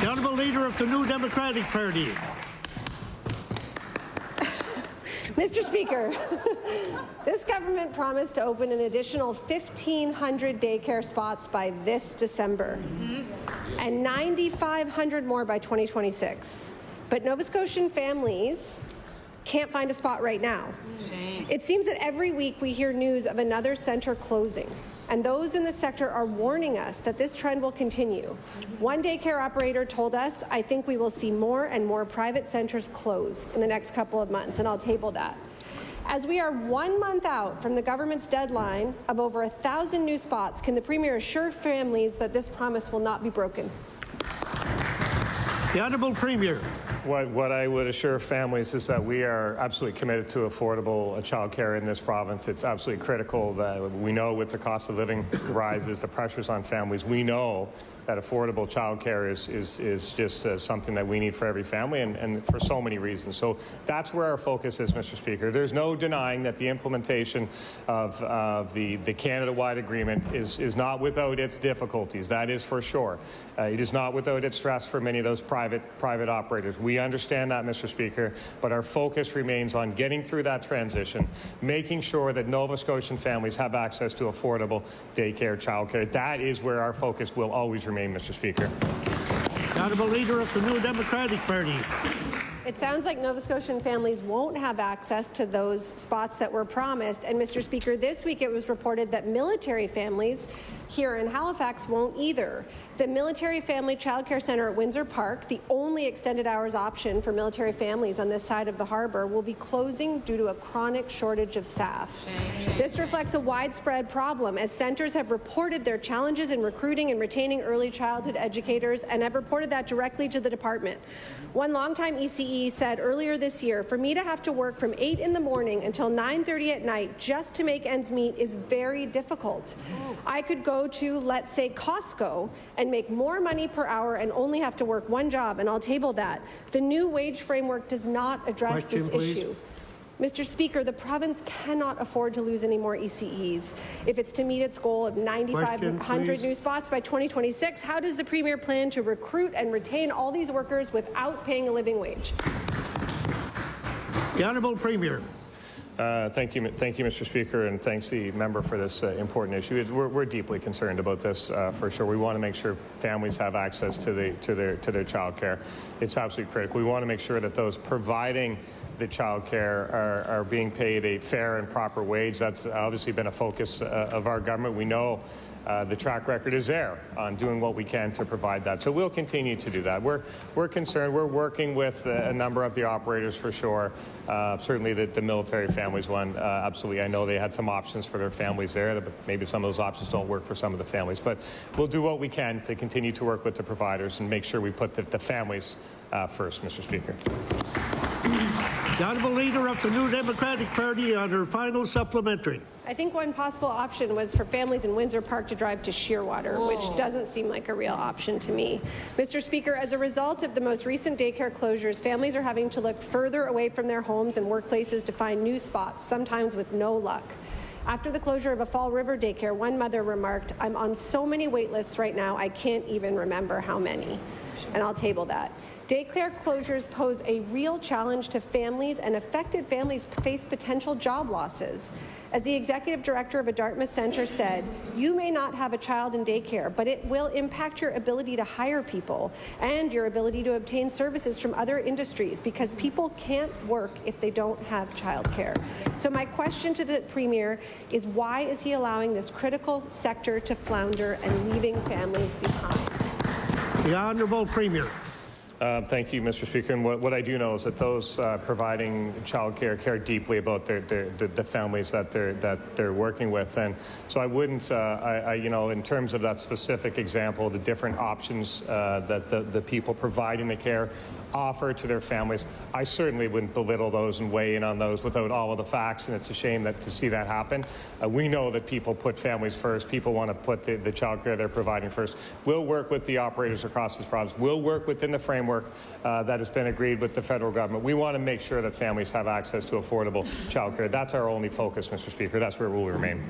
The Honourable Leader of the New Democratic Party. Mr. Speaker, this government promised to open an additional 1,500 daycare spots by this December and 9,500 more by 2026. But Nova Scotian families can't find a spot right now. It seems that every week we hear news of another centre closing, and those in the sector are warning us that this trend will continue. One daycare operator told us, "I think we will see more and more private centres close in the next couple of months," and I'll table that. As we are 1 month out from the government's deadline of over 1,000 new spots, can the Premier assure families that this promise will not be broken? The Honourable Premier. What I would assure families is that we are absolutely committed to affordable childcare in this province. It's absolutely critical that we know with the cost of living rises, the pressures on families, we know that affordable childcare is just something that we need for every family and for so many reasons. So that's where our focus is, Mr. Speaker. There's no denying that the implementation of the Canada-wide agreement is not without its difficulties. That is for sure. It is not without its stress for many of those private operators. We understand that, Mr. Speaker, but our focus remains on getting through that transition, making sure that Nova Scotian families have access to affordable daycare, childcare. That is where our focus will always remain, Mr. Speaker. The Honourable Leader of the New Democratic Party. It sounds like Nova Scotian families won't have access to those spots that were promised. And Mr. Speaker, this week it was reported that military families here in Halifax won't either. The Military Family Childcare Centre at Windsor Park, the only extended hours option for military families on this side of the harbour, will be closing due to a chronic shortage of staff. This reflects a widespread problem, as centres have reported their challenges in recruiting and retaining early childhood educators and have reported that directly to the department. One longtime ECE said earlier this year, "For me to have to work from 8 in the morning until 9:30 at night just to make ends meet is very difficult. I could go to, let's say, Costco and make more money per hour and only have to work one job," and I'll table that. The new wage framework does not address this issue. Mr. Speaker, the province cannot afford to lose any more ECEs. If it's to meet its goal of 9,500 new spots by 2026, how does the Premier plan to recruit and retain all these workers without paying a living wage? The Honourable Premier. Thank you, Mr. Speaker, and thanks the member for this important issue. We're deeply concerned about this for sure. We want to make sure families have access to their child care. It's absolutely critical. We want to make sure that those providing the child care are being paid a fair and proper wage. That's obviously been a focus of our government. We know the track record is there on doing what we can to provide that. So we'll continue to do that. We're concerned. We're working with a number of the operators for sure. Certainly the military families one. Absolutely. I know they had some options for their families there, but maybe some of those options don't work for some of the families. But we'll do what we can to continue to work with the providers and make sure we put the families first, Mr. Speaker. The Honourable Leader of the New Democratic Party on her final supplementary. I think one possible option was for families in Windsor Park to drive to Shearwater, which doesn't seem like a real option to me. Mr. Speaker, as a result of the most recent daycare closures, families are having to look further away from their homes and workplaces to find new spots, sometimes with no luck. After the closure of a Fall River daycare, one mother remarked, "I'm on so many wait lists right now, I can't even remember how many." And I'll table that. Daycare closures pose a real challenge to families, and affected families face potential job losses. As the executive director of a Dartmouth centre said, "You may not have a child in daycare, but it will impact your ability to hire people and your ability to obtain services from other industries, because people can't work if they don't have childcare." So my question to the Premier is, why is he allowing this critical sector to flounder and leaving families behind? The Honourable Premier. Thank you, Mr. Speaker. And what I do know is that those providing childcare care deeply about the families that they're working with, and so I wouldn't, you know, in terms of that specific example, the different options that the people providing the care offer to their families, I certainly wouldn't belittle those and weigh in on those without all of the facts, and it's a shame to see that happen. We know that people put families first. People want to put the child care they're providing first. We'll work with the operators across this province. We'll work within the framework that has been agreed with the federal government. We want to make sure that families have access to affordable child care. That's our only focus, Mr. Speaker. That's where we'll remain.